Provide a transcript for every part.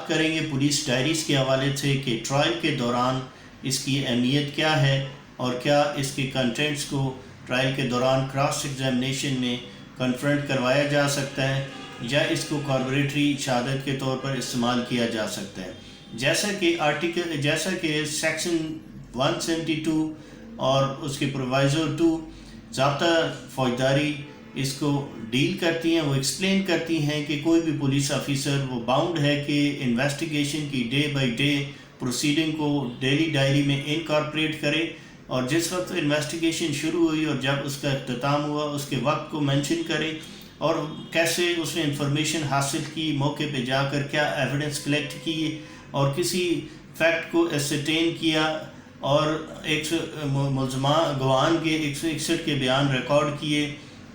بات کریں گے پولیس ڈائریز کے حوالے سے کہ ٹرائل کے دوران اس کی اہمیت کیا ہے اور کیا اس کے کنٹینٹس کو ٹرائل کے دوران کراس ایگزامینیشن میں کنفرنٹ کروایا جا سکتا ہے یا اس کو کاربوریٹری شہادت کے طور پر استعمال کیا جا سکتا ہے. جیسا کہ سیکشن 172 اور اس کے پرووائزر 2 ضابطہ فوجداری اس کو ڈیل کرتی ہیں. وہ ایکسپلین کرتی ہیں کہ کوئی بھی پولیس آفیسر وہ باؤنڈ ہے کہ انویسٹیگیشن کی ڈے بائی ڈے پروسیڈنگ کو ڈیلی ڈائری میں انکارپوریٹ کرے اور جس وقت انویسٹیگیشن شروع ہوئی اور جب اس کا اختتام ہوا اس کے وقت کو مینشن کرے اور کیسے اس نے انفارمیشن حاصل کی, موقع پہ جا کر کیا ایویڈنس کلیکٹ کی اور کسی فیکٹ کو اسٹین کیا اور ایک گواہان کے 161 کے بیان ریکارڈ کیے,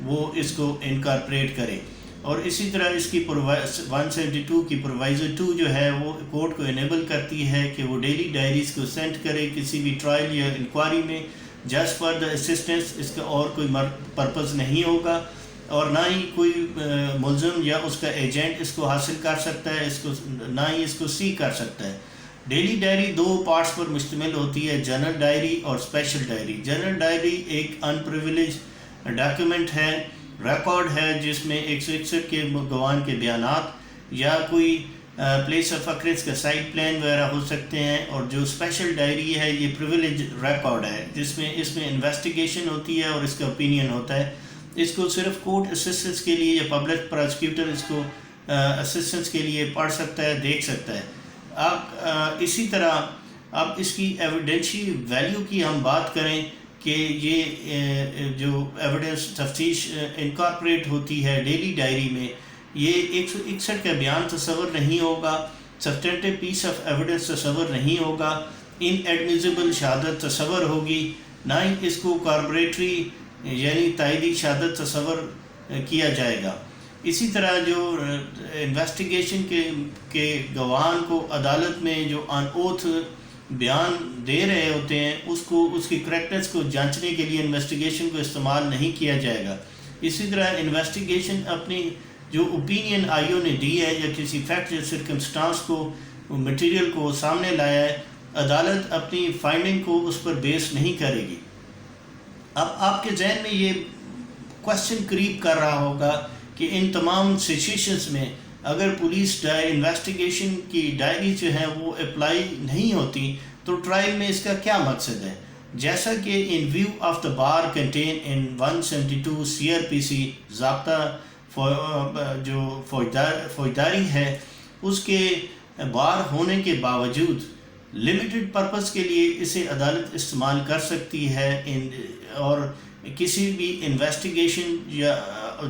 وہ اس کو انکارپوریٹ کرے. اور اسی طرح اس کی 172 کی پرووائزر 2 جو ہے وہ کورٹ کو انیبل کرتی ہے کہ وہ ڈیلی ڈائریز کو سینڈ کرے کسی بھی ٹرائل یا انکوائری میں جسٹ فار دا اسسٹنس. اس کا اور کوئی پرپز نہیں ہوگا اور نہ ہی کوئی ملزم یا اس کا ایجنٹ اس کو حاصل کر سکتا ہے, نہ ہی اس کو سی کر سکتا ہے. ڈیلی ڈائری 2 پارٹس پر مشتمل ہوتی ہے, جنرل ڈائری اور اسپیشل ڈائری. جنرل ڈائری ایک ان پریویلیج ڈاکیومنٹ ہے, ریکارڈ ہے جس میں 161 کے گواہان کے بیانات یا کوئی پلیس آف اکرنس کا سائٹ پلان وغیرہ ہو سکتے ہیں. اور جو اسپیشل ڈائری ہے یہ پریویلیج ریکارڈ ہے جس میں انویسٹیگیشن ہوتی ہے اور اس کا اوپینین ہوتا ہے. اس کو صرف کورٹ اسسٹنس کے لیے یا پبلک پراسیکیوٹر اس کو اسسٹنس کے لیے پڑھ سکتا ہے, دیکھ سکتا ہے. اب اسی طرح اب اس کی ایویڈینشی ویلیو کی ہم بات کریں کہ یہ جو ایویڈنس تفتیش انکارپوریٹ ہوتی ہے ڈیلی ڈائری میں, یہ 161 کا بیان تصور نہیں ہوگا, سبسٹینٹیو پیس آف ایویڈنس تصور نہیں ہوگا, ان ایڈمیزیبل شہادت تصور ہوگی, نہ ہی اس کو کاربوریٹری یعنی تائیدی شہادت تصور کیا جائے گا. اسی طرح جو انویسٹیگیشن کے گواہان کو عدالت میں جو آن اوتھ بیان دے رہے ہوتے ہیں اس کی کریکٹنس کو جانچنے کے لیے انویسٹیگیشن کو استعمال نہیں کیا جائے گا. اسی طرح انویسٹیگیشن اپنی جو اوپینین آئی او نے دی ہے یا کسی فیکٹ یا سرکمسٹانس کو مٹیریل کو سامنے لایا ہے, عدالت اپنی فائنڈنگ کو اس پر بیس نہیں کرے گی. اب آپ کے ذہن میں یہ کوشچن کریپ کر رہا ہوگا کہ ان تمام سچویشنز میں اگر پولیس انویسٹیگیشن کی ڈائری جو ہیں وہ اپلائی نہیں ہوتی تو ٹرائل میں اس کا کیا مقصد ہے. جیسا کہ in view of the bar contained in 172 CRPC ضابطہ جو فوجداری ہے اس کے بار ہونے کے باوجود لمیٹڈ پرپس کے لیے اسے عدالت استعمال کر سکتی ہے اور کسی بھی انویسٹیگیشن یا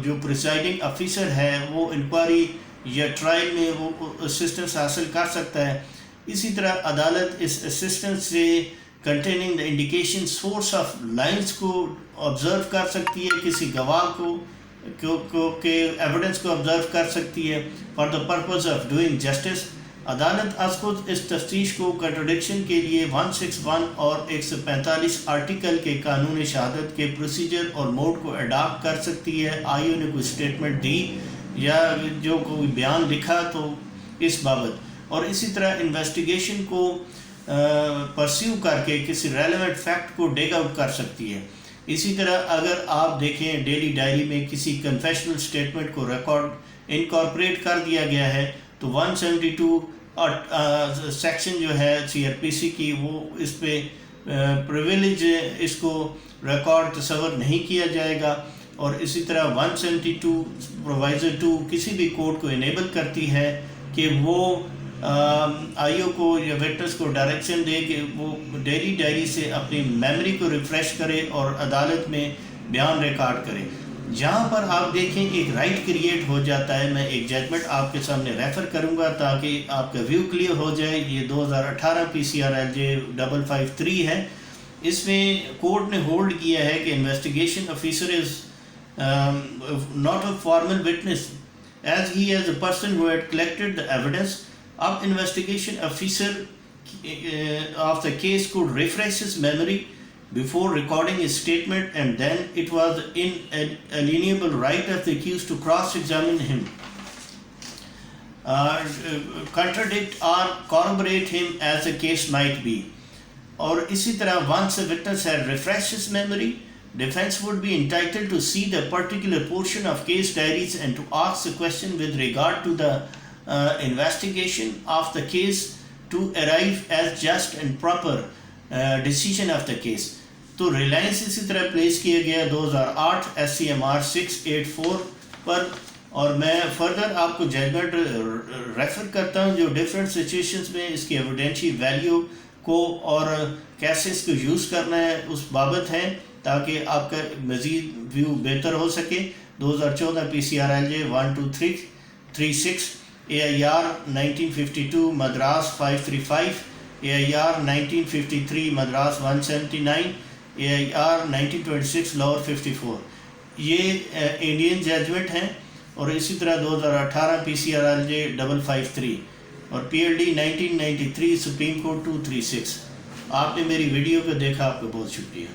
جو پریسائڈنگ آفیسر ہے وہ انکوائری یا ٹرائل میں وہ اسسٹنس حاصل کر سکتا ہے. اسی طرح عدالت اس اسسٹنس سے containing the indication source of lines کو آبزرو کر سکتی ہے, کسی گواہ کو کہ ایویڈنس کو آبزرو کر سکتی ہے for the purpose of doing justice. عدالت از خود اس تفتیش کو کنٹرڈکشن کے لیے 161 اور 145 آرٹیکل کے قانون شہادت کے پروسیجر اور موڈ کو اڈاپٹ کر سکتی ہے. آئی او نے کوئی اسٹیٹمنٹ دی یا جو کوئی بیان لکھا تو اس بابت, اور اسی طرح انویسٹیگیشن کو پرسیو کر کے کسی ریلیونٹ فیکٹ کو ڈیگ آؤٹ کر سکتی ہے. اسی طرح اگر آپ دیکھیں ڈیلی ڈائری میں کسی کنفیشنل اسٹیٹمنٹ کو ریکارڈ انکارپوریٹ کر دیا گیا ہے تو 172 سیکشن جو ہے CRPC کی وہ اس پہ پریویلیج اس کو ریکارڈ تصور نہیں کیا جائے گا. اور اسی طرح 172 پرووائزر 2 کسی بھی کورٹ کو انیبل کرتی ہے کہ وہ آئی او کو یا وٹنس کو ڈائریکشن دے کہ وہ ڈیلی ڈائری سے اپنی میموری کو ریفریش کرے اور عدالت میں بیان ریکارڈ کرے. جہاں پر آپ دیکھیں ایک رائٹ کریٹ ہو جاتا ہے. میں ایک ججمنٹ آپ کے سامنے ریفر کروں گا تاکہ آپ کا ویو کلیئر ہو جائے. یہ 2018 PCRLJ 553 ہے. اس میں کورٹ نے ہولڈ کیا ہے کہ investigation officer is not a formal witness as he is a person who had collected the evidence. اب investigation officer of the case could refresh his memory before recording his statement, and then it was the inalienable right of the accused to cross-examine him. contradict or corroborate him as the case might be. اور اسی طرح once a witness had refreshed his memory, defense would be entitled to see the particular portion of case diaries and to ask the question with regard to the investigation of the case to arrive as just and proper decision of the case. تو Reliance اسی طرح place کیا گیا 2008 SCMR 684 پر. اور میں further آپ کو judgment refer کرتا ہوں جو ڈفرینٹ سچویشنز میں اس کی ایویڈینشی ویلیو کو اور کیسے اس کو یوز کرنا ہے اس بابت ہے تاکہ آپ کا مزید ویو بہتر ہو سکے. 2014 PCRLJ 12336 AIR 1952 Madras 535 AIR 1953 Madras 179 AIR 1926 Lahore 54. یہ انڈین ججمنٹ ہیں. اور اسی طرح 2018 PCRLJ 553 اور PLD 1993 سپریم کورٹ 236. آپ نے میری ویڈیو کو دیکھا، آپ کا بہت شکریہ.